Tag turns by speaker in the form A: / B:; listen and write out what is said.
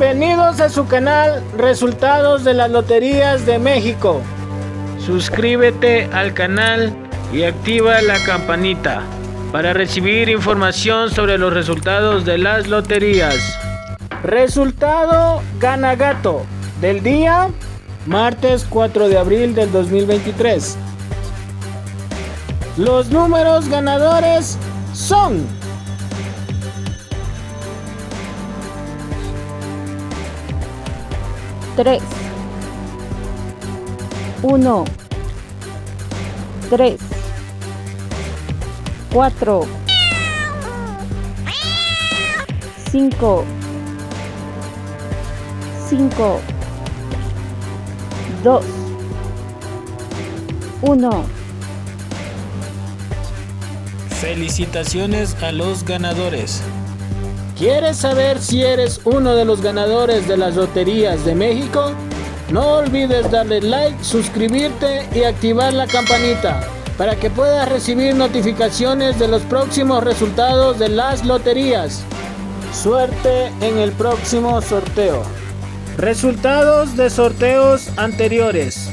A: Bienvenidos a su canal Resultados de las Loterías de México. Suscríbete al canal y activa la campanita para recibir información sobre los resultados de las loterías. Resultado Ganagato del día martes 4 de abril del 2023. Los números ganadores son
B: 3, 1, 3, 4, 5, 5, 2, 1.
A: Felicitaciones a los ganadores. ¿Quieres saber si eres uno de los ganadores de las loterías de México? No olvides darle like, suscribirte y activar la campanita para que puedas recibir notificaciones de los próximos resultados de las loterías. Suerte en el próximo sorteo. Resultados de sorteos anteriores.